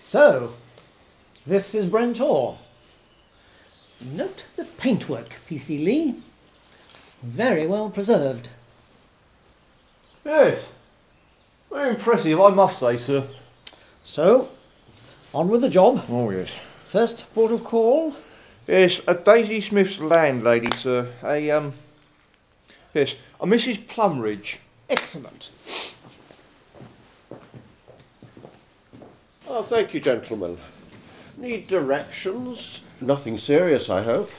So, this is Brent Orr. Note the paintwork, PC Lee. Very well preserved. Yes, very impressive, I must say, sir. So, on with the job. Oh, yes. First port of call. Yes, a Daisy Smith's landlady, sir. Yes, a Mrs. Plumridge. Excellent. Oh, thank you, gentlemen. Need directions? Nothing serious, I hope.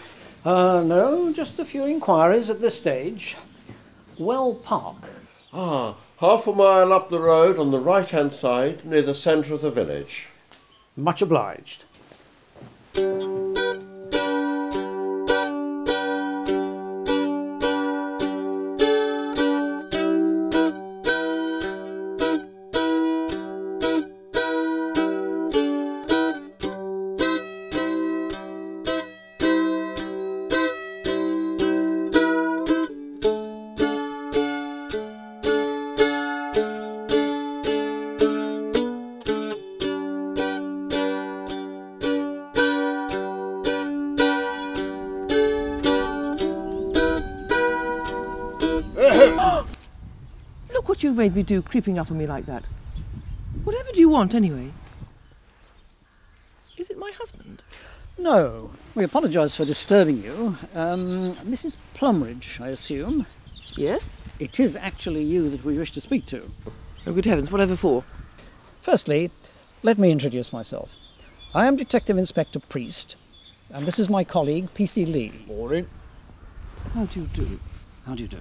No, just a few inquiries at this stage. Well Park. Ah, half a mile up the road on the right-hand side, near the centre of the village. Much obliged. Look what you've made me do, creeping up on me like that. Whatever do you want, anyway? Is it my husband? No, we apologise for disturbing you. Mrs. Plumridge, I assume. Yes? It is actually you that we wish to speak to. Oh, good heavens, whatever for? Firstly, let me introduce myself. I am Detective Inspector Priest, and this is my colleague, PC Lee. Morning. How do you do? How do you do?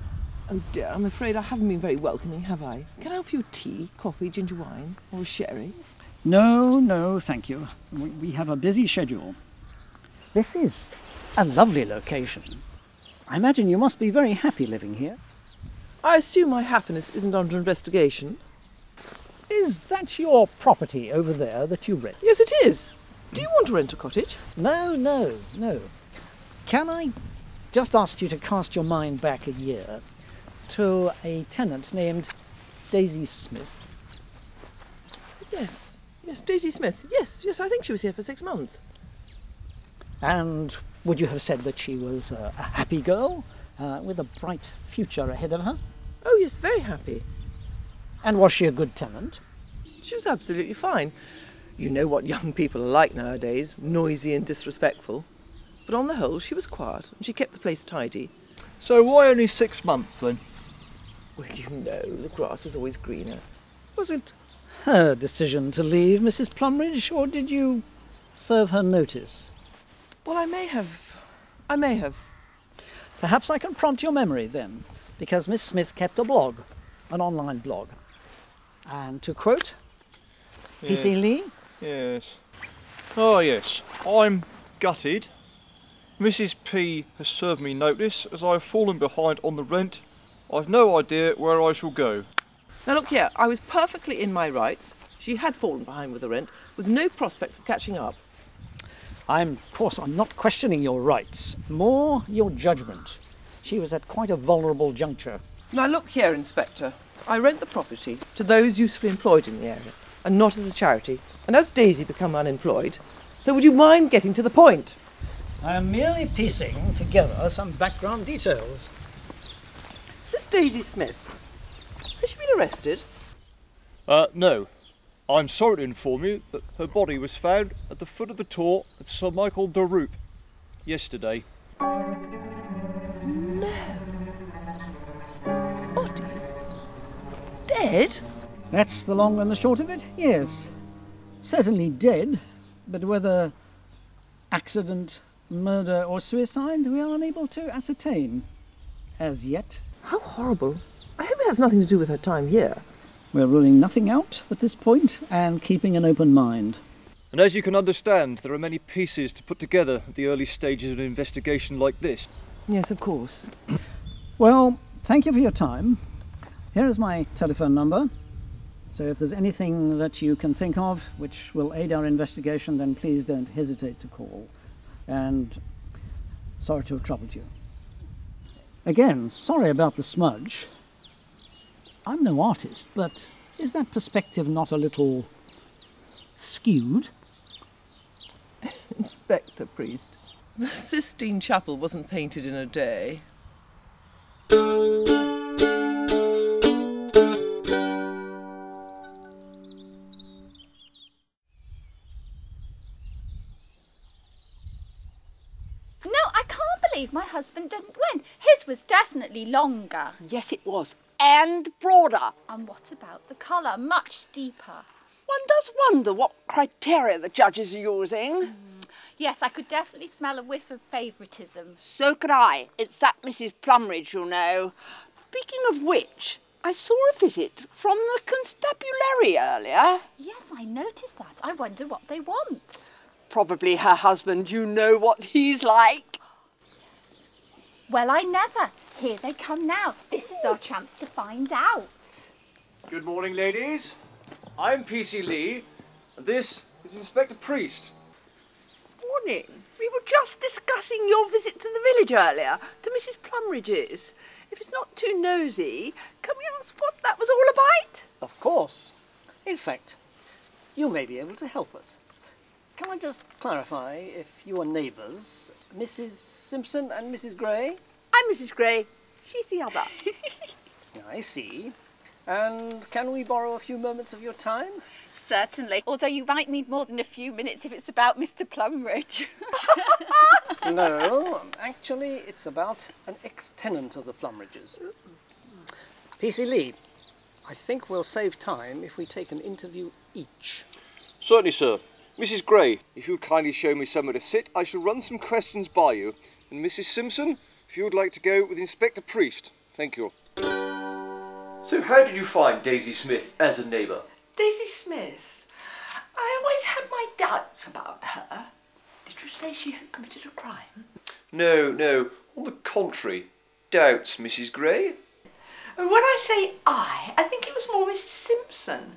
Oh dear, I'm afraid I haven't been very welcoming, have I? Can I offer you tea, coffee, ginger wine, or a sherry? No, thank you. We have a busy schedule. This is a lovely location. I imagine you must be very happy living here. I assume my happiness isn't under investigation? Is that your property over there that you rent? Yes, it is. Do you want to rent a cottage? No. Can I just ask you to cast your mind back a year to a tenant named Daisy Smith? Yes, Daisy Smith. Yes, I think she was here for 6 months. And would you have said that she was a happy girl with a bright future ahead of her? Oh yes, very happy. And was she a good tenant? She was absolutely fine. You know what young people are like nowadays, noisy and disrespectful. But on the whole, she was quiet and she kept the place tidy. So why only 6 months then? Well, you know, the grass is always greener. Was it her decision to leave, Mrs. Plumridge, or did you serve her notice? Well, I may have. Perhaps I can prompt your memory then, because Miss Smith kept a blog, an online blog. And to quote PC Lee? Yes. Oh, yes. I'm gutted. Mrs. P has served me notice as I have fallen behind on the rent. I've no idea where I shall go. Now look here, I was perfectly in my rights. She had fallen behind with the rent, with no prospect of catching up. Of course, I'm not questioning your rights, more your judgment. She was at quite a vulnerable juncture. Now look here, Inspector. I rent the property to those usefully employed in the area, and not as a charity. And as Daisy become unemployed, so would you mind getting to the point? I am merely piecing together some background details. This Daisy Smith, has she been arrested? No. I'm sorry to inform you that her body was found at the foot of the Tor at Sir Michael de Roop yesterday. No. Body? Dead? That's the long and the short of it, yes. Certainly dead, but whether accident, murder or suicide, we are unable to ascertain as yet. How horrible. I hope it has nothing to do with her time here. We're ruling nothing out at this point and keeping an open mind. And as you can understand, there are many pieces to put together at the early stages of an investigation like this. Yes, of course. Well, thank you for your time. Here is my telephone number. So if there's anything that you can think of which will aid our investigation, then please don't hesitate to call. And sorry to have troubled you. Again, sorry about the smudge. I'm no artist, but is that perspective not a little skewed. Inspector Priest, the Sistine Chapel wasn't painted in a day. My husband didn't win. His was definitely longer. Yes, it was. And broader. And what about the colour? Much deeper. One does wonder what criteria the judges are using. Yes, I could definitely smell a whiff of favouritism. So could I. It's that Mrs. Plumridge, you know. Speaking of which, I saw a visit from the constabulary earlier. Yes, I noticed that. I wonder what they want. Probably her husband. You know what he's like. Well, I never. Here they come now. This is our chance to find out. Good morning, ladies. I'm P.C. Lee, and this is Inspector Priest. Morning. We were just discussing your visit to the village earlier, to Mrs. Plumridge's. If it's not too nosy, can we ask what that was all about? Of course. In fact, you may be able to help us. Can I just clarify if you are neighbours, Mrs. Simpson and Mrs. Gray? I'm Mrs. Gray. She's the other. I see. And can we borrow a few moments of your time? Certainly, although you might need more than a few minutes if it's about Mr. Plumridge. No, actually it's about an ex-tenant of the Plumridges. P.C. Lee, I think we'll save time if we take an interview each. Certainly, sir. Mrs. Gray, if you would kindly show me somewhere to sit, I shall run some questions by you. And Mrs. Simpson, if you would like to go with Inspector Priest. Thank you. So how did you find Daisy Smith as a neighbour? Daisy Smith. I always had my doubts about her. Did you say she had committed a crime? No. On the contrary. Doubts, Mrs. Gray? And when I say I think it was more Mrs. Simpson.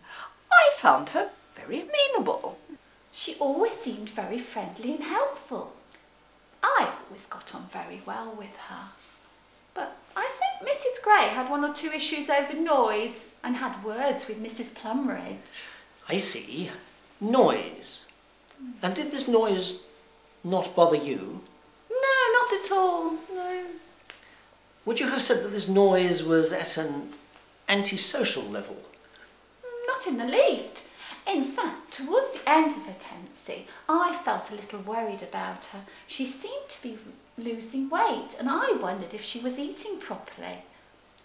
I found her very amenable. She always seemed very friendly and helpful. I always got on very well with her. But I think Mrs. Gray had one or two issues over noise and had words with Mrs. Plumridge. I see. Noise. And did this noise not bother you? No, not at all, no. Would you have said that this noise was at an antisocial level? Not in the least. In fact, towards the end of her tenancy, I felt a little worried about her. She seemed to be losing weight, and I wondered if she was eating properly.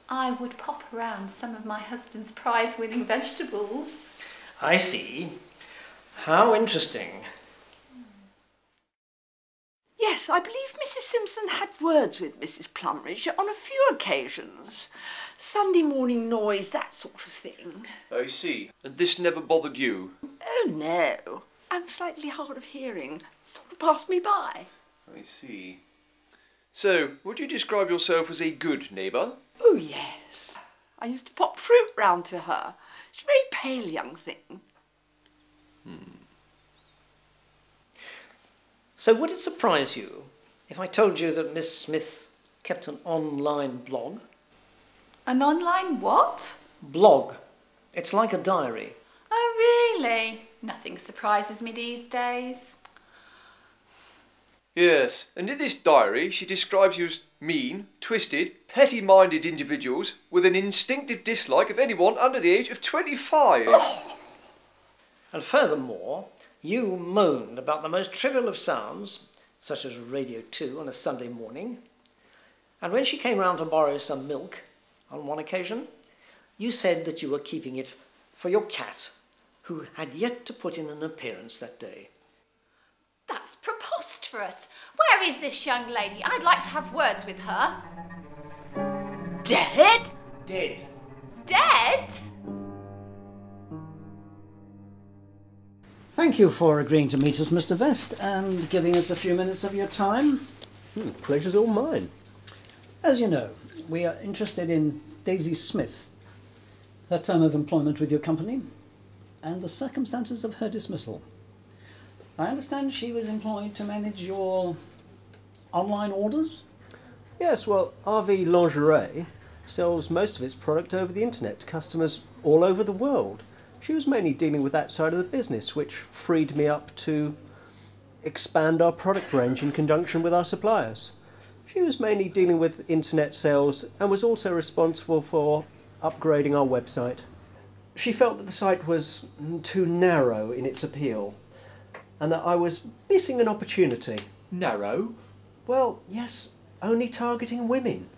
I would pop around some of my husband's prize-winning vegetables. I see. How interesting. Yes, I believe Mrs. Simpson had words with Mrs. Plumridge on a few occasions. Sunday morning noise, that sort of thing. I see. And this never bothered you? Oh, no. I'm slightly hard of hearing. Sort of passed me by. I see. So, would you describe yourself as a good neighbour? Oh, yes. I used to pop fruit round to her. She's a very pale young thing. So would it surprise you if I told you that Miss Smith kept an online blog? An online what? Blog. It's like a diary. Oh, really? Nothing surprises me these days. Yes, and in this diary she describes you as mean, twisted, petty-minded individuals with an instinctive dislike of anyone under the age of 25. And furthermore, you moaned about the most trivial of sounds, such as Radio 2 on a Sunday morning. And when she came round to borrow some milk on one occasion, you said that you were keeping it for your cat, who had yet to put in an appearance that day. That's preposterous. Where is this young lady? I'd like to have words with her. Dead? Dead. Dead? Thank you for agreeing to meet us, Mr. Vest, and giving us a few minutes of your time. Pleasure's all mine. As you know, we are interested in Daisy Smith, her term of employment with your company, and the circumstances of her dismissal. I understand she was employed to manage your online orders? Yes, well, RV Lingerie sells most of its product over the internet to customers all over the world. She was mainly dealing with that side of the business, which freed me up to expand our product range in conjunction with our suppliers. She was mainly dealing with internet sales and was also responsible for upgrading our website. She felt that the site was too narrow in its appeal and that I was missing an opportunity. Narrow? Well, yes, only targeting women.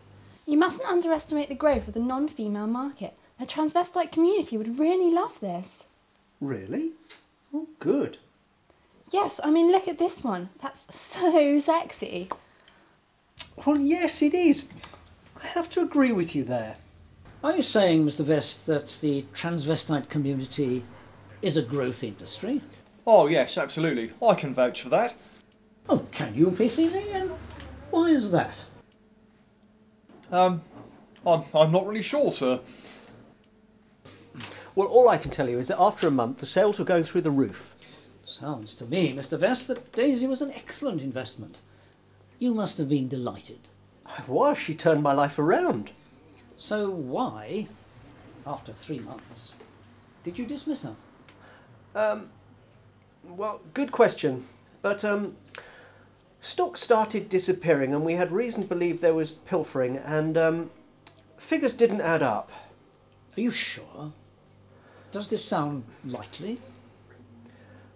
You mustn't underestimate the growth of the non-female market. The transvestite community would really love this. Really? Oh, good. Yes, I mean, look at this one. That's so sexy. Well, yes, it is. I have to agree with you there. Are you saying, Mr. Vest, that the transvestite community is a growth industry? Oh yes, absolutely. I can vouch for that. Oh, can you, PCV? And why is that? I'm not really sure, sir. Well, all I can tell you is that after a month, the sales were going through the roof. Sounds to me, Mr. Vest, that Daisy was an excellent investment. You must have been delighted. I was. She turned my life around. So why, after 3 months, did you dismiss her? Well, good question. But stock started disappearing and we had reason to believe there was pilfering and figures didn't add up. Are you sure? Does this sound likely?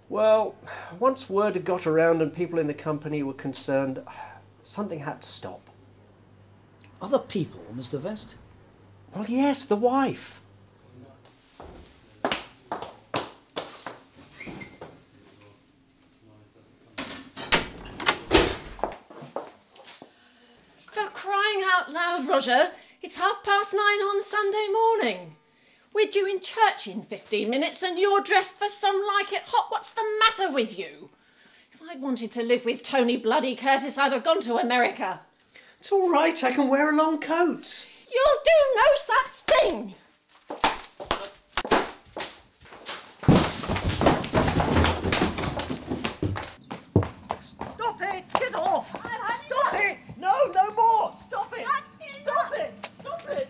Well, once word had got around and people in the company were concerned, something had to stop. Other people, Mr. Vest? Well, yes, the wife. For crying out loud, Roger, it's 9:30 on Sunday morning. We're due in church in 15 minutes and you're dressed for some like it hot. What's the matter with you? If I'd wanted to live with Tony Bloody Curtis, I'd have gone to America. It's all right, I can wear a long coat. You'll do no such thing. Stop it! Get off! Stop it! No, no more! Stop it! Stop it! Stop it!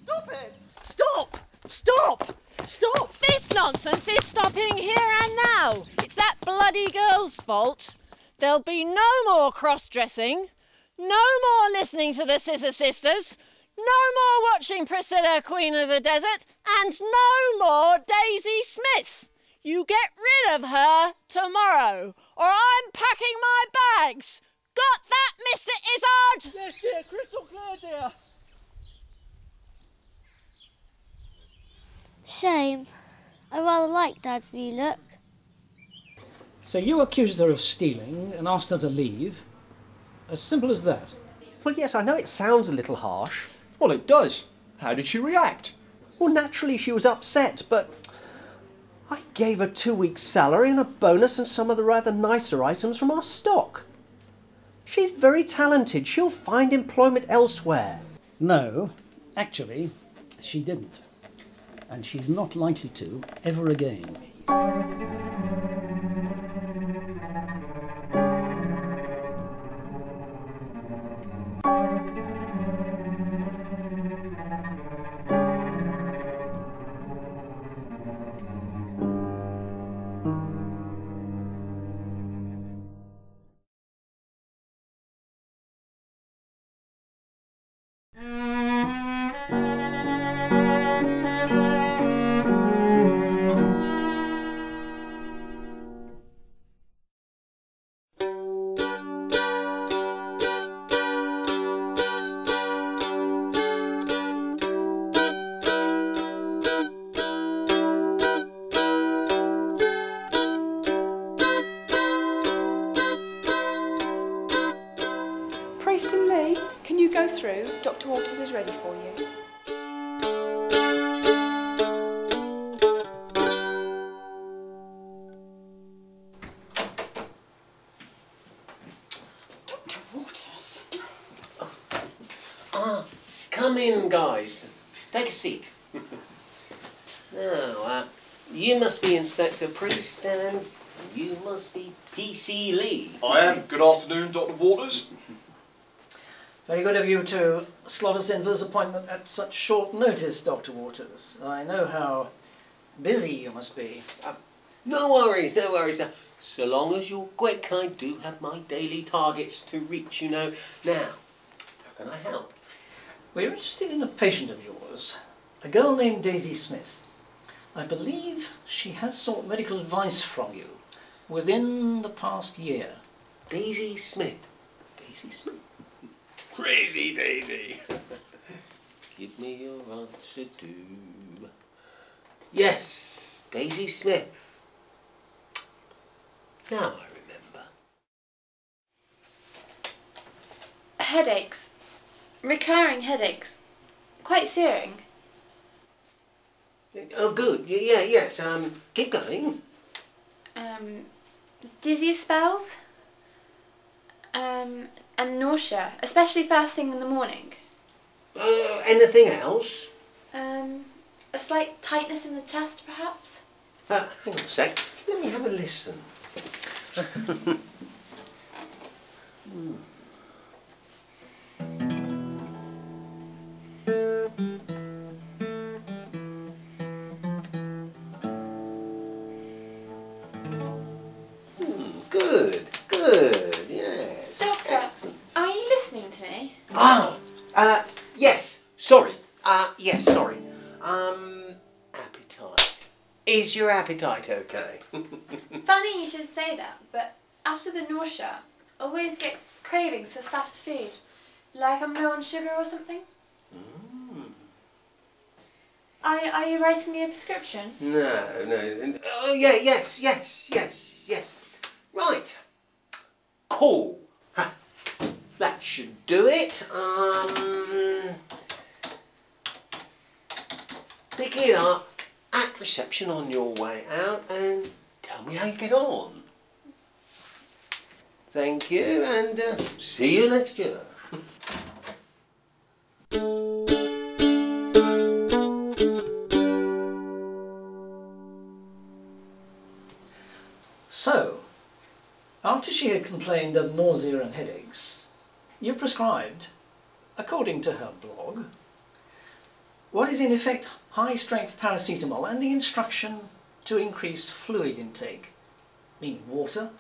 Stop it! Stop! Stop! Stop! This nonsense is stopping here and now. It's that bloody girl's fault. There'll be no more cross-dressing, no more listening to the Scissor Sisters, no more watching Priscilla, Queen of the Desert, and no more Daisy Smith. You get rid of her tomorrow, or I'm packing my bags. Got that, Mr. Izzard? Yes, dear, crystal clear, dear. Shame. I rather like Dad's new look. So you accused her of stealing and asked her to leave? As simple as that? Well, yes, I know it sounds a little harsh. Well, it does. How did she react? Well, naturally she was upset, but I gave her 2 weeks' salary and a bonus and some of the rather nicer items from our stock. She's very talented. She'll find employment elsewhere. No, actually, she didn't. And she's not likely to ever again. Preston Lee, can you go through? Dr. Waters is ready for you. Dr. Waters? Come in, guys. Take a seat. Now, you must be Inspector Priest and you must be PC Lee. I am. Good afternoon, Dr. Waters. Very good of you to slot us in for this appointment at such short notice, Dr. Waters. I know how Busy you must be. No worries, no worries. So long as you're quick, I do have my daily targets to reach, you know. Now, how can I help? We're interested in a patient of yours, a girl named Daisy Smith. I believe she has sought medical advice from you within the past year. Daisy Smith. Daisy Smith? Crazy Daisy. Give me your answer to... Yes, Daisy Smith. Now I remember. Headaches. Recurring headaches. Quite searing. Oh, good. Yeah, yes. Keep going. Dizzy spells. And nausea, especially first thing in the morning. Anything else? A slight tightness in the chest, perhaps. Hang on a sec. Let me have a listen. Good, yes. Doctor, Excellent. are you listening to me? Yes, sorry. Yes, sorry. Appetite. Is your appetite okay? Funny you should say that, but after the nausea, I always get cravings for fast food. Like I'm low on sugar or something. Are you writing me a prescription? No. Oh, yeah, yes. Right. Cool. That should do it. Pick it up at reception on your way out and tell me how you get on. Thank you, and see you next year. So, after she had complained of nausea and headaches, you prescribed, according to her blog, what is in effect high-strength paracetamol and the instruction to increase fluid intake, meaning water,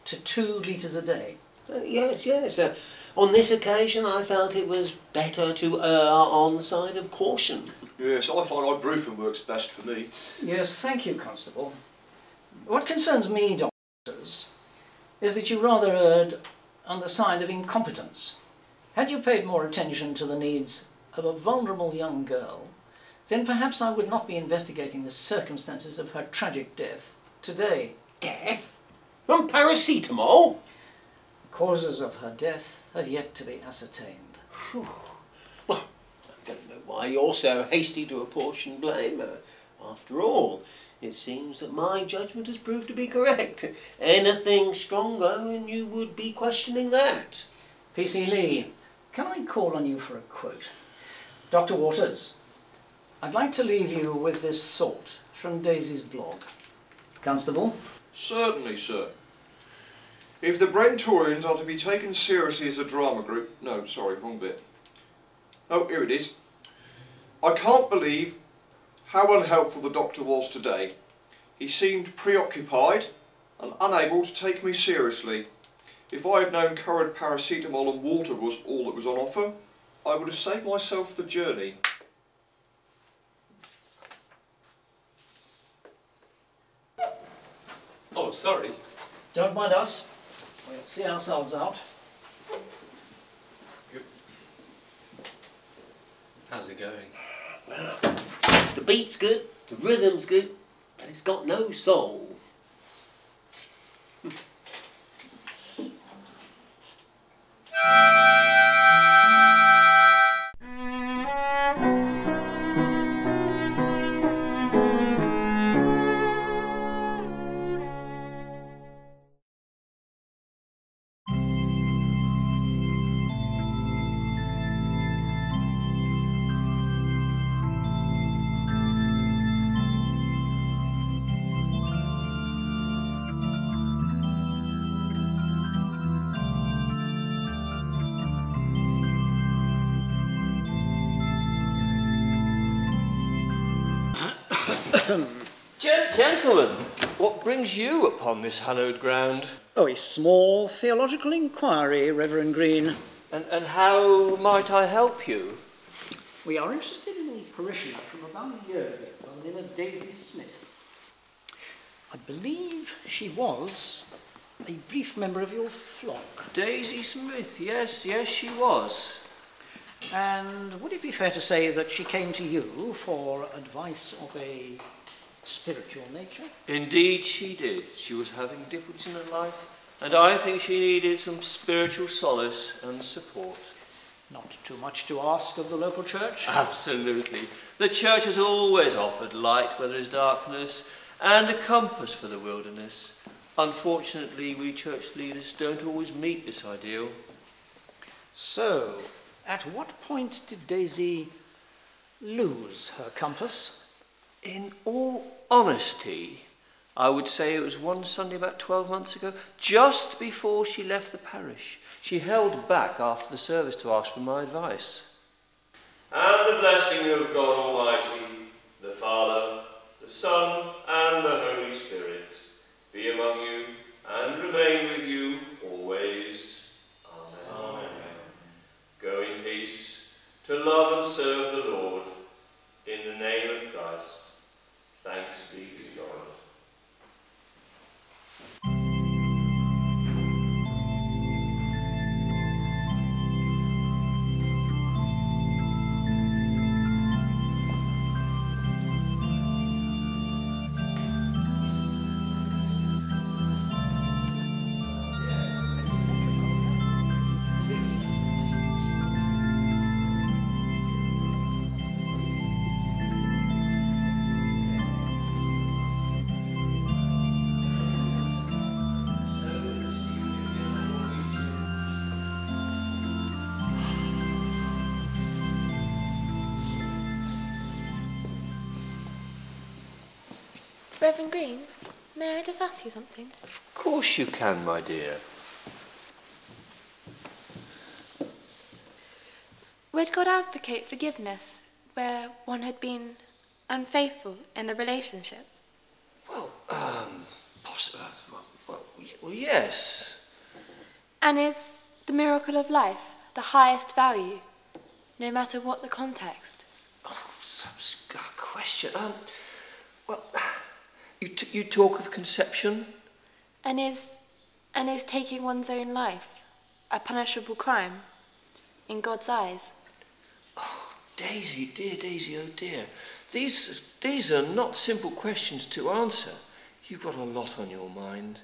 to 2 litres a day. Yes. On this occasion, I felt it was better to err on the side of caution. Yes, I find ibuprofen works best for me. Yes, thank you, Constable. What concerns me, doctors, is that you rather erred on the side of incompetence. Had you paid more attention to the needs of a vulnerable young girl, then perhaps I would not be investigating the circumstances of her tragic death today. Death? From paracetamol? The causes of her death have yet to be ascertained. Well, I don't know why you're so hasty to apportion blame. After all, it seems that my judgment has proved to be correct. Anything stronger and you would be questioning that. P.C. Lee, can I call on you for a quote? Dr. Waters, I'd like to leave you with this thought from Daisy's blog. Constable? Certainly, sir. If the Brentorians are to be taken seriously as a drama group... No, sorry, wrong bit. Oh, here it is. I can't believe how unhelpful the doctor was today. He seemed preoccupied and unable to take me seriously. If I had known currant paracetamol and water was all that was on offer, I would have saved myself the journey. Oh, sorry. Don't mind us. We'll see ourselves out. How's it going? The beat's good, the rhythm's good, but it's got no soul. Gentlemen, what brings you upon this hallowed ground? Oh, a small theological inquiry, Reverend Green. And how might I help you? We are interested in a parishioner from about a year ago by the name of Daisy Smith. I believe she was a brief member of your flock. Daisy Smith, yes, she was. And would it be fair to say that she came to you for advice of a spiritual nature? Indeed she did. She was having difficulties in her life, and I think she needed some spiritual solace and support. Not too much to ask of the local church? Absolutely. The church has always offered light where there is darkness, and a compass for the wilderness. Unfortunately, we church leaders don't always meet this ideal. So, at what point did Daisy lose her compass? In all honesty, I would say it was one Sunday about 12 months ago, just before she left the parish. She held back after the service to ask for my advice. And the blessing of God Almighty, the Father, the Son, and the Holy Spirit be among you and remain with you always. Amen. Amen. Go in peace to love and serve the Lord. In the name of Christ. Thanks be to God. Reverend Green, may I just ask you something? Of course you can, my dear. Would God advocate forgiveness where one had been unfaithful in a relationship? Well, yes. And is the miracle of life the highest value, no matter what the context? Oh, such a question. You talk of conception? And is taking one's own life a punishable crime in God's eyes? Oh, Daisy, dear Daisy, oh dear. These are not simple questions to answer. You've got a lot on your mind.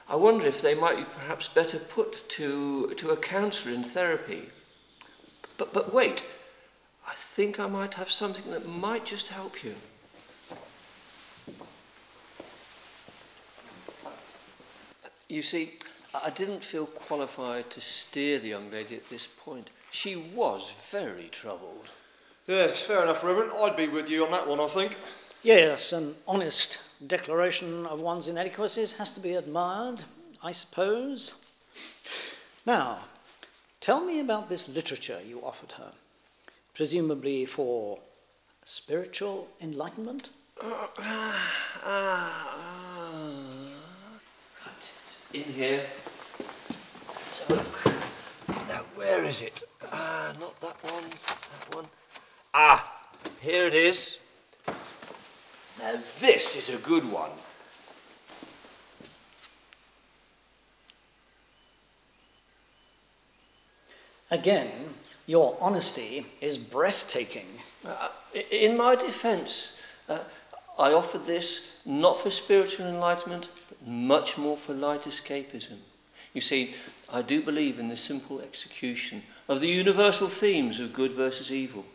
I wonder if they might be perhaps better put to a counsellor in therapy. But wait, I think I might have something that might just help you. You see, I didn't feel qualified to steer the young lady at this point. She was very troubled. Yes, fair enough, Reverend. I'd be with you on that one, I think. Yes, an honest declaration of one's inadequacies has to be admired, I suppose. Now, tell me about this literature you offered her, presumably for spiritual enlightenment? In here. Let's have a look. Now, where is it? Not that one. That one. Here it is. Now, this is a good one. Again, your honesty is breathtaking. In my defence, I offered this not for spiritual enlightenment, but much more for light escapism. You see, I do believe in the simple execution of the universal themes of good versus evil.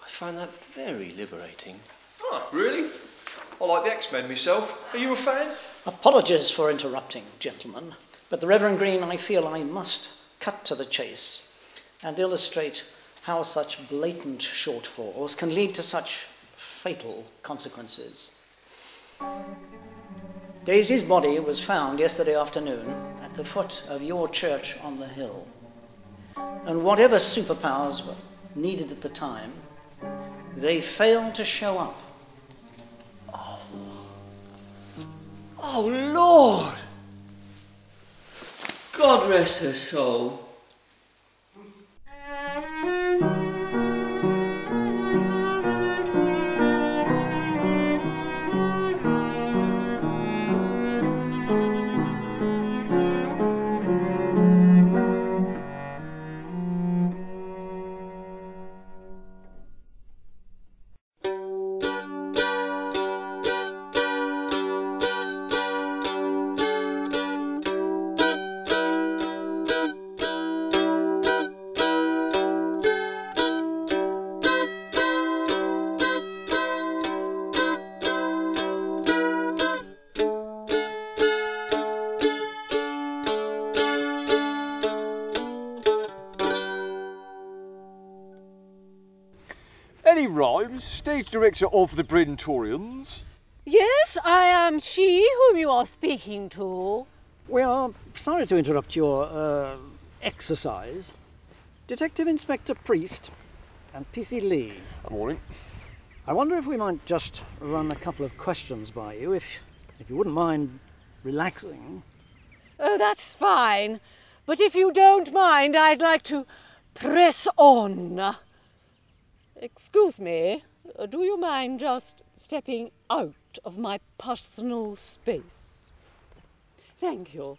I find that very liberating. Oh, really? I like the X-Men myself. Are you a fan? Apologies for interrupting, gentlemen, but the Reverend Green, I feel I must cut to the chase and illustrate how such blatant shortfalls can lead to such fatal consequences. Daisy's body was found yesterday afternoon at the foot of your church on the hill. And whatever superpowers were needed at the time, they failed to show up. Oh, Lord! God rest her soul. Any rhymes? Stage director of the Brentorians. Yes, I am she whom you are speaking to. We are sorry to interrupt your exercise. Detective Inspector Priest and PC Lee. Good morning. I wonder if we might just run a couple of questions by you, if you wouldn't mind relaxing. Oh, that's fine. But if you don't mind, I'd like to press on. Excuse me, do you mind just stepping out of my personal space? Thank you.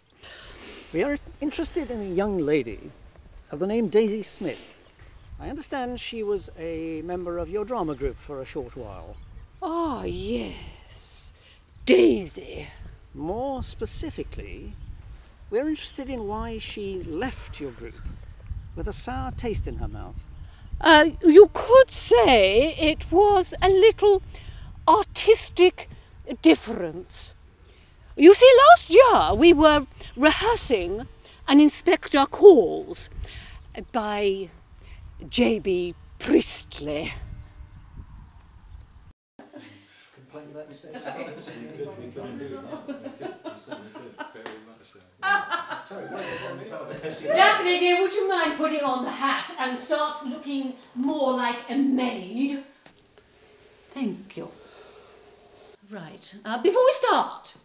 We are interested in a young lady of the name Daisy Smith. I understand she was a member of your drama group for a short while. Ah, yes. Daisy. More specifically, we're interested in why she left your group with a sour taste in her mouth. You could say it was a little artistic difference. You see, last year we were rehearsing an Inspector Calls by J.B. Priestley. Daphne, dear, would you mind putting on the hat and start looking more like a maid? Thank you. Right. Before we start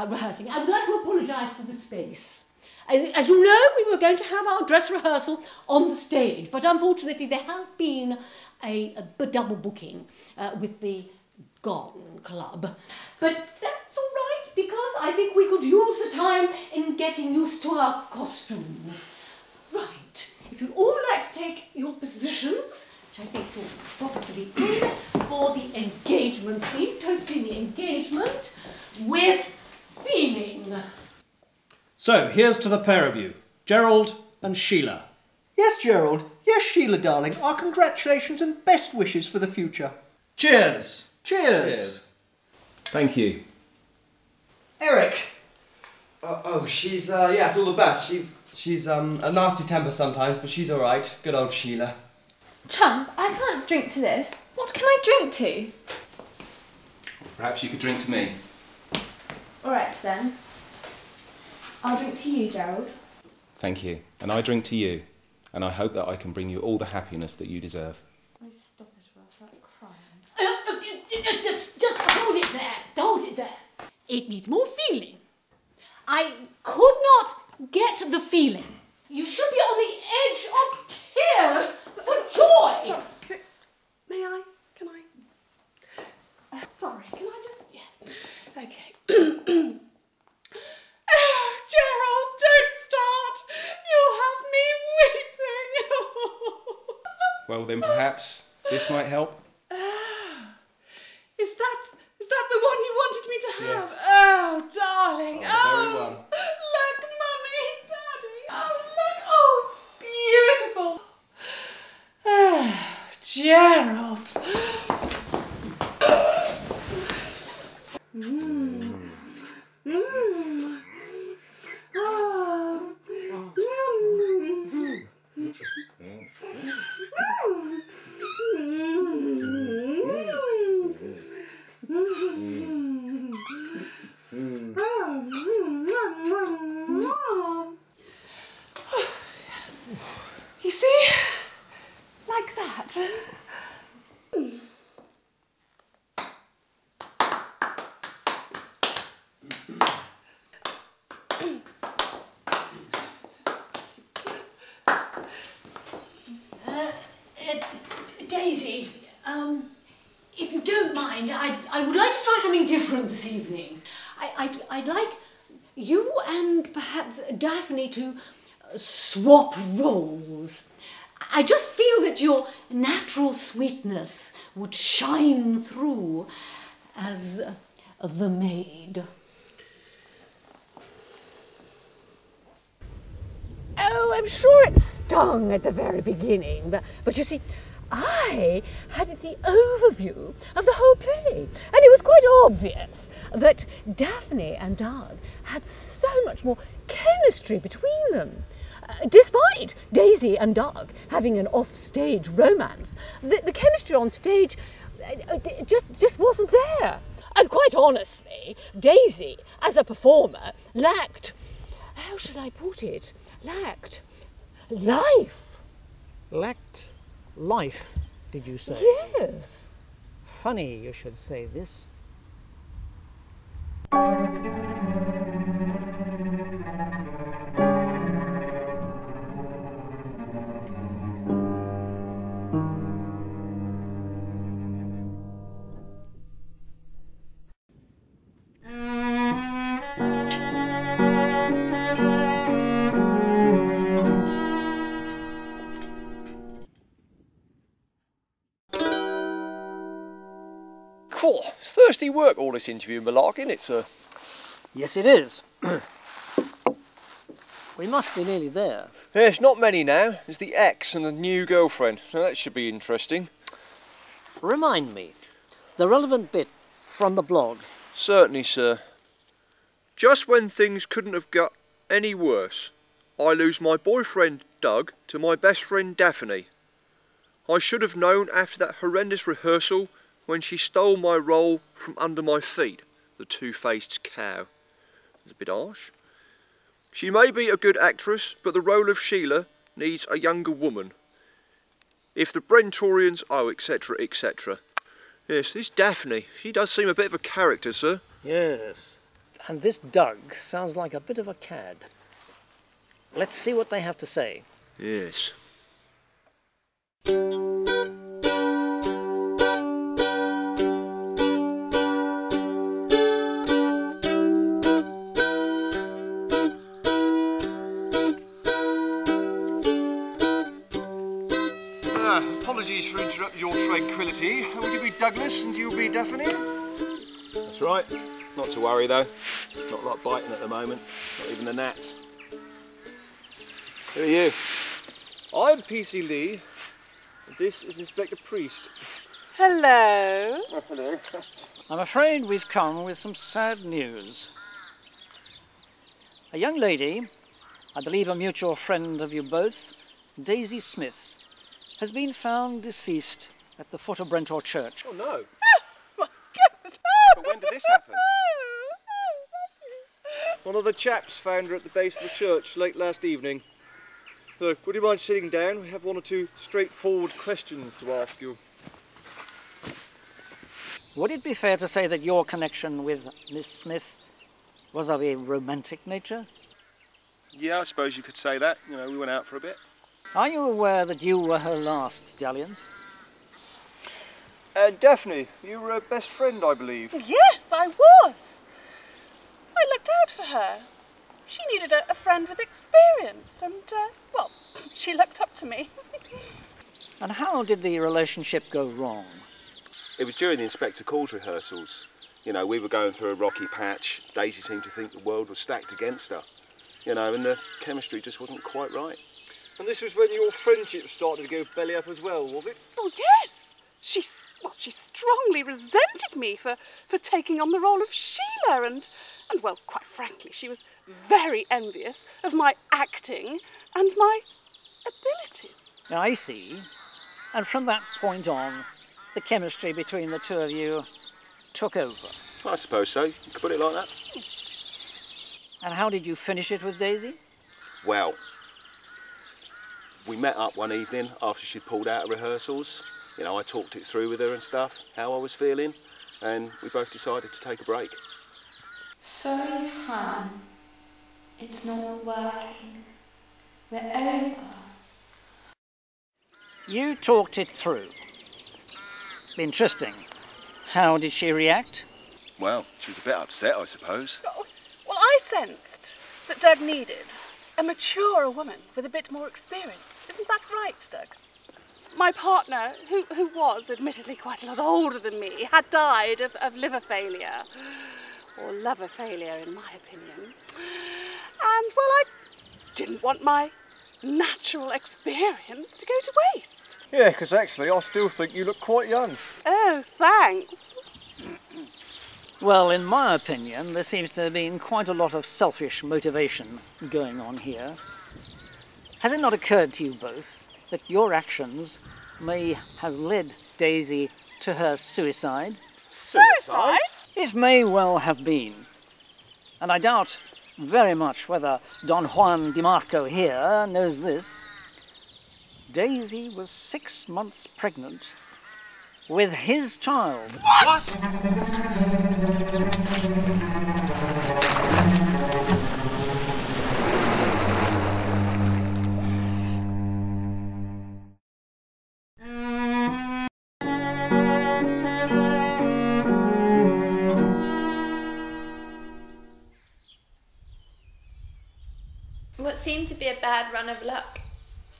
rehearsing, I would like to apologise for the space. As you know, we were going to have our dress rehearsal on the stage, but unfortunately there has been a double booking with the Garden Club. But that's all right, because I think we could use the time in getting used to our costumes. Right, if you'd all like to take your positions, which I think you're probably in, for the engagement scene, toasting the engagement with feeling. So, here's to the pair of you, Gerald and Sheila. Yes, Gerald. Yes, Sheila, darling. Our congratulations and best wishes for the future. Cheers. Cheers. Thank you. Eric. She's yes, all the best. She's a nasty temper sometimes, but she's all right. Good old Sheila. Chump, I can't drink to this. What can I drink to? Perhaps you could drink to me. All right then. I'll drink to you, Gerald. Thank you. And I drink to you. And I hope that I can bring you all the happiness that you deserve. Oh, stop it, or I'll start crying. Just hold it there. Hold it there. It needs more feeling. I could not get the feeling. You should be on the edge of tears for joy. Sorry. May I? Can I? Sorry, can I just... Yeah. Okay. Oh, Gerald, don't start. You'll have me weeping. Well, then perhaps this might help. Is that the one you wanted me to have? Yes. Oh, darling. Oh, the very one. Look, Mummy, Daddy. Oh, look. Oh, it's beautiful. Oh, Gerald. You see? Like that. Daisy, if you don't mind, I would like to try something different this evening. I'd like you and perhaps Daphne to swap roles. I just feel that your natural sweetness would shine through as the maid. Oh, I'm sure it stung at the very beginning, but you see, I had the overview of the whole play, and it was quite obvious that Daphne and Doug had so much more chemistry between them. Despite Daisy and Doug having an off-stage romance, the chemistry on stage just wasn't there. And quite honestly, Daisy, as a performer, lacked, how should I put it, lacked life. Lacked life, did you say? Yes. Funny you should say this. Cool. It's thirsty work, all this interview malarking, isn't it, sir? Yes, it is. We must be nearly there. There's not many now. There's the ex and the new girlfriend. Now that should be interesting. Remind me, the relevant bit from the blog. Certainly, sir. Just when things couldn't have got any worse, I lose my boyfriend, Doug, to my best friend, Daphne. I should have known after that horrendous rehearsal when she stole my role from under my feet, the two-faced cow. It's a bit harsh. She may be a good actress, but the role of Sheila needs a younger woman. If the Brentorians, etc., etc. Yes, this Daphne, she does seem a bit of a character, sir. Yes, and this Doug sounds like a bit of a cad. Let's see what they have to say. Yes. Apologies for interrupting your tranquility. Would you be Douglas and you'll be Daphne? That's right. Not to worry though. Not a lot biting at the moment. Not even the gnats. Who are you? I'm PC Lee. And this is Inspector Priest. Hello. Oh, hello. I'm afraid we've come with some sad news. A young lady, I believe a mutual friend of you both, Daisy Smith, has been found deceased at the foot of Brentor Church. Oh no. My goodness. But when did this happen? One of the chaps found her at the base of the church late last evening. So, would you mind sitting down? We have one or two straightforward questions to ask you. Would it be fair to say that your connection with Miss Smith was of a romantic nature? Yeah, I suppose you could say that. You know, we went out for a bit. Are you aware that you were her last dalliance? And Daphne, you were her best friend, I believe. Yes, I was. I looked out for her. She needed a friend with experience and, well, she looked up to me. And how did the relationship go wrong? It was during the Inspector Calls rehearsals. You know, we were going through a rocky patch. Daisy seemed to think the world was stacked against her. You know, and the chemistry just wasn't quite right. And this was when your friendship started to go belly up as well, was it? Oh, yes. She strongly resented me for taking on the role of Sheila and, well, quite frankly, she was very envious of my acting and my abilities. I see. And from that point on, the chemistry between the two of you took over. I suppose so. You could put it like that. And how did you finish it with Daisy? Well, we met up one evening after she'd pulled out of rehearsals. You know, I talked it through with her and stuff, how I was feeling, and we both decided to take a break. So, hon, It's not working. We're over. You talked it through. Interesting. How did she react? Well, she was a bit upset, I suppose. Well, I sensed that Doug needed a mature woman with a bit more experience. Isn't that right, Doug? My partner, who was admittedly quite a lot older than me, had died of liver failure. Or lover failure, in my opinion. And, well, I didn't want my natural experience to go to waste. Yeah, because actually I still think you look quite young. Oh, thanks. Well, in my opinion, there seems to have been quite a lot of selfish motivation going on here. Has it not occurred to you both that your actions may have led Daisy to her suicide? Suicide? It may well have been. And I doubt very much whether Don Juan DiMarco here knows this. Daisy was 6 months pregnant with his child. What? What seemed to be a bad run of luck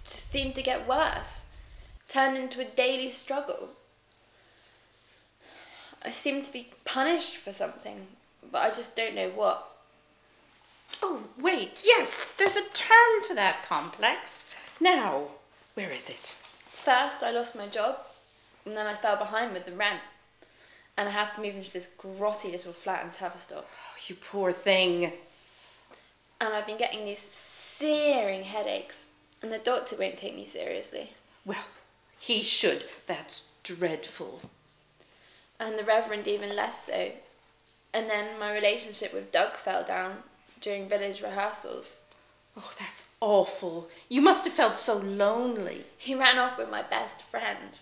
just seemed to get worse, turned into a daily struggle. I seem to be punished for something, but I just don't know what. Oh, wait, yes, there's a term for that complex. Now, where is it? First, I lost my job, and then I fell behind with the rent, and I had to move into this grotty little flat in Tavistock. Oh, you poor thing. And I've been getting these searing headaches, and the doctor won't take me seriously. Well, he should. That's dreadful. And the Reverend even less so. And then my relationship with Doug fell down during village rehearsals. Oh, that's awful. You must have felt so lonely. He ran off with my best friend.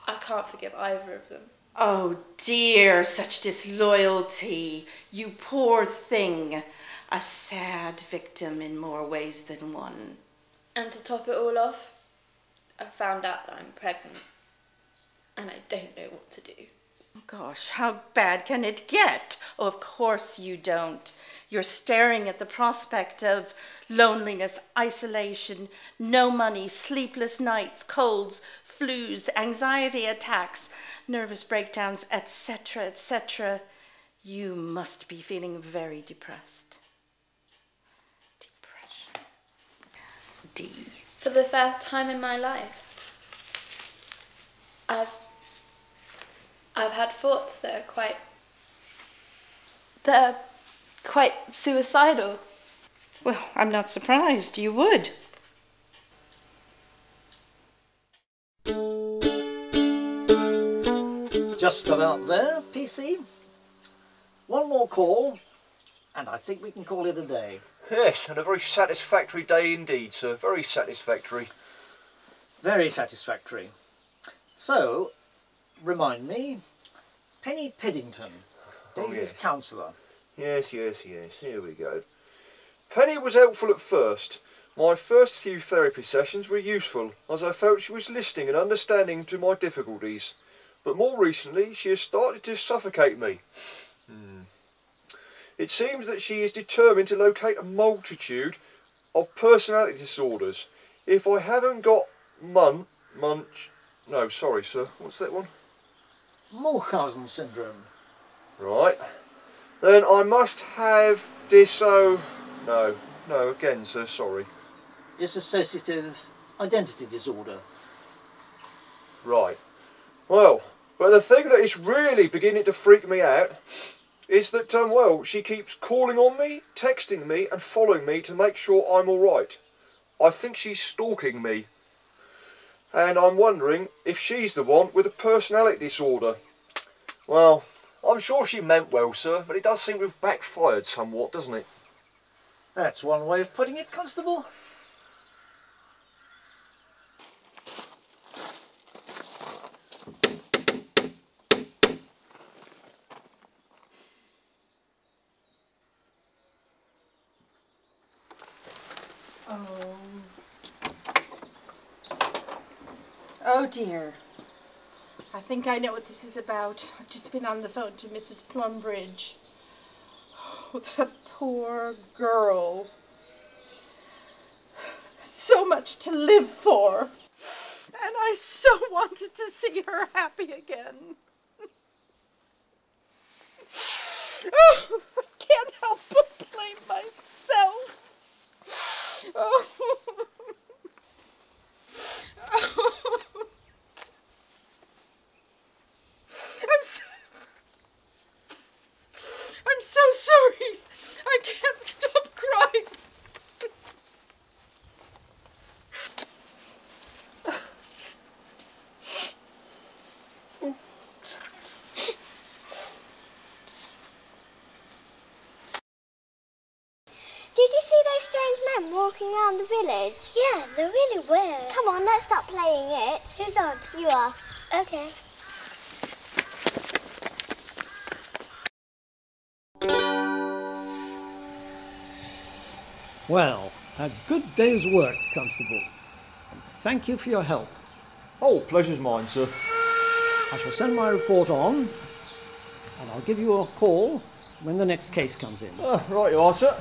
I can't forgive either of them. Oh dear, such disloyalty. You poor thing. A sad victim in more ways than one. And to top it all off, I found out that I'm pregnant. And I don't know what to do. Gosh, how bad can it get? Oh, of course you don't. You're staring at the prospect of loneliness, isolation, no money, sleepless nights, colds, flus, anxiety attacks, nervous breakdowns, etc., etc. You must be feeling very depressed. Depression. D. For the first time in my life, I've had thoughts that are quite suicidal. Well, I'm not surprised. You would. Just about there, PC. One more call, and I think we can call it a day. Yes, and a very satisfactory day indeed, sir. Very satisfactory. Very satisfactory. So, remind me, Penny Piddington, Daisy's yes. counsellor. Yes, here we go. Penny was helpful at first. My first few therapy sessions were useful, as I felt she was listening and understanding to my difficulties. But more recently, she has started to suffocate me. It seems that she is determined to locate a multitude of personality disorders. If I haven't got no, sorry, sir. What's that one? Munchausen syndrome. Right. Then I must have no, again, sir, sorry. Dissociative identity disorder. Right. Well, but the thing that is really beginning to freak me out is that, she keeps calling on me, texting me and following me to make sure I'm alright. I think she's stalking me. And I'm wondering if she's the one with a personality disorder. Well, I'm sure she meant well, sir, but it does seem to have backfired somewhat, doesn't it? That's one way of putting it, Constable. Oh. Oh dear. I think I know what this is about. I've just been on the phone to Mrs. Plumbridge. Oh, that poor girl. So much to live for. And I so wanted to see her happy again. Oh, I can't help but blame myself. Oh. I'm so sorry. I can't stop crying. Did you see those strange men walking around the village? Yeah, they're really weird. Come on, let's stop playing it. Who's on? You are. Okay. Well, a good day's work, Constable. And thank you for your help. Oh, pleasure's mine, sir. I shall send my report on, and I'll give you a call when the next case comes in. Right you are, sir.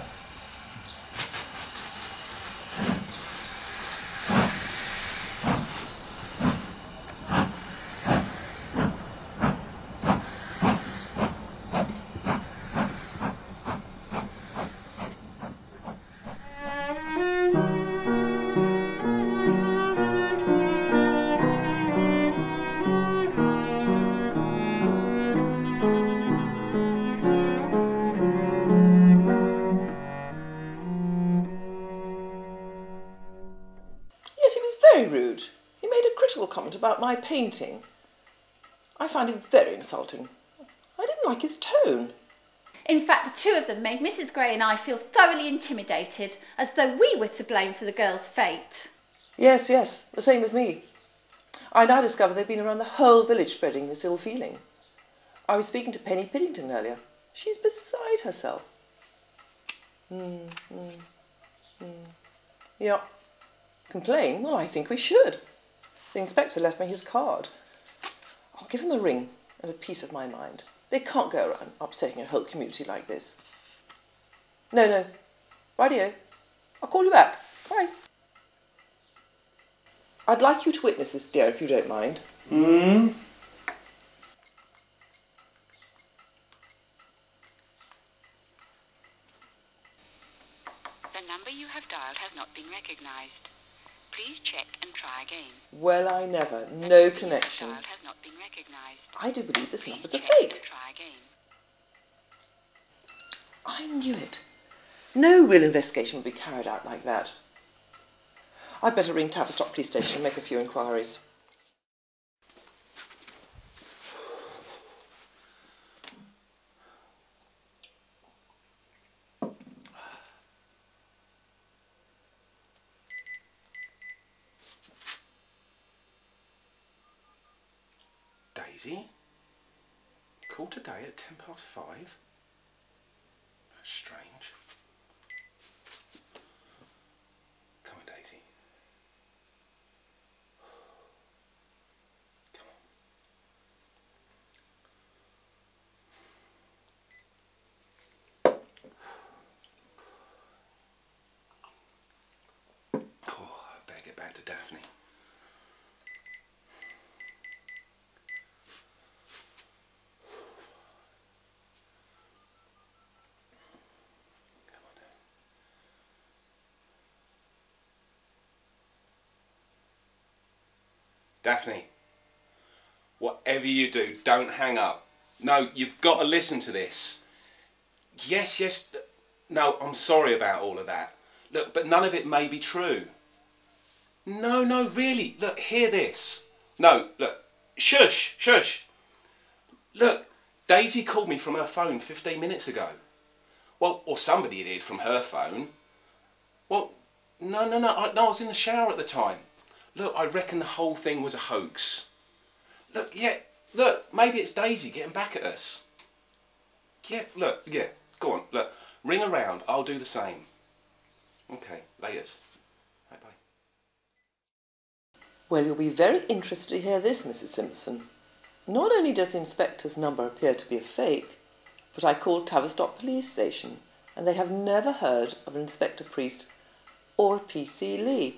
Yes, he was very rude. He made a critical comment about my painting. I found him very insulting. I didn't like his tone. In fact, the two of them made Mrs. Gray and I feel thoroughly intimidated, as though we were to blame for the girl's fate. Yes, yes, the same with me. I now discover they've been around the whole village spreading this ill feeling. I was speaking to Penny Piddington earlier. She's beside herself. Yeah. Complain? Well, I think we should. The inspector left me his card. I'll give him a ring and a piece of my mind. They can't go around upsetting a whole community like this. No. Rightio. I'll call you back. Bye. I'd like you to witness this, dear, if you don't mind. Hmm? The number you have dialed has not been recognised. Please check and try again. Well, I never. No connection. Dialed has not been recognised. I do believe this number's a Check and fake. try again. I knew it. No real investigation would be carried out like that. I'd better ring Tavistock Police Station and make a few inquiries. Daisy? Call today at 5:10? That's strange. Come on, Daisy. Come on. Oh, I better get back to Daphne. Daphne, whatever you do, don't hang up. No, you've got to listen to this. Yes, no, I'm sorry about all of that. Look, but none of it may be true. No, really, look, hear this. No, look, shush. Look, Daisy called me from her phone 15 minutes ago. Well, or somebody did from her phone. Well, no, I was in the shower at the time. Look, I reckon the whole thing was a hoax. Look, maybe it's Daisy getting back at us. Yeah, go on, look, ring around, I'll do the same. Okay, laters. Bye-bye. Well, you'll be very interested to hear this, Mrs. Simpson. Not only does the inspector's number appear to be a fake, but I called Tavistock Police Station, and they have never heard of an Inspector Priest or a P.C. Lee,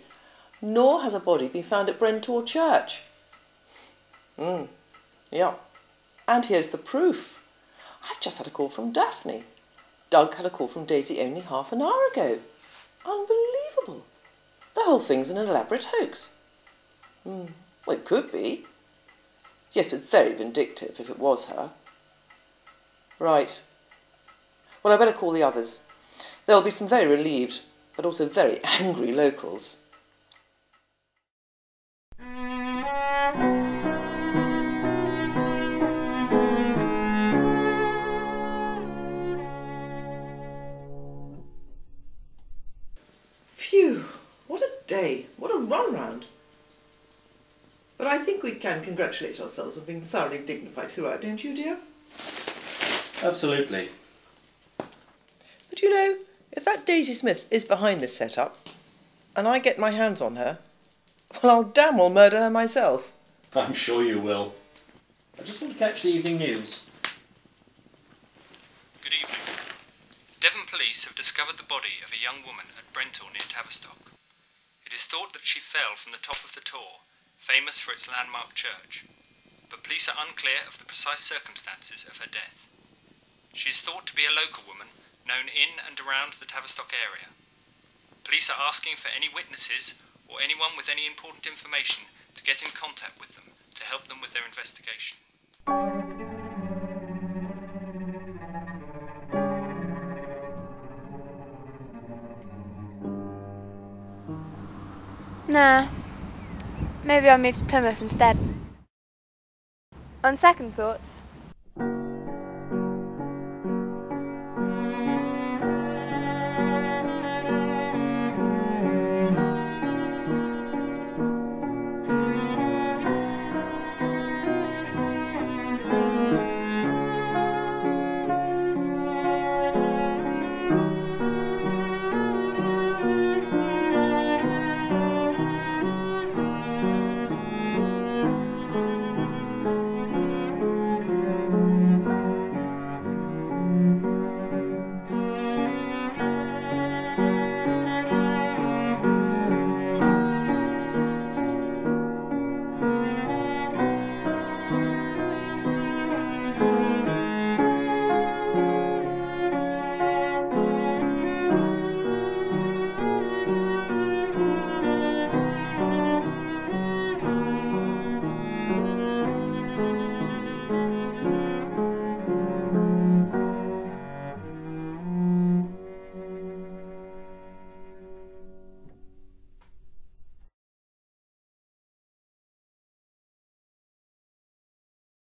nor has a body been found at Brentor Church. Yeah. And here's the proof. I've just had a call from Daphne. Doug had a call from Daisy only half an hour ago. Unbelievable. The whole thing's an elaborate hoax. Well, it could be. Yes, but very vindictive if it was her. Right. Well, I better call the others. There'll be some very relieved, but also very angry locals. Phew, what a day, what a run round. But I think we can congratulate ourselves on being thoroughly dignified throughout, don't you, dear? Absolutely. But you know, if that Daisy Smith is behind this setup, and I get my hands on her, well, I'll damn well murder her myself. I'm sure you will. I just want to catch the evening news. Good evening. Devon police have discovered the body of a young woman at Brentor near Tavistock. It is thought that she fell from the top of the Tor, famous for its landmark church, but police are unclear of the precise circumstances of her death. She is thought to be a local woman, known in and around the Tavistock area. Police are asking for any witnesses or anyone with any important information to get in contact with them to help them with their investigation. Nah, maybe I'll move to Plymouth instead. On second thoughts,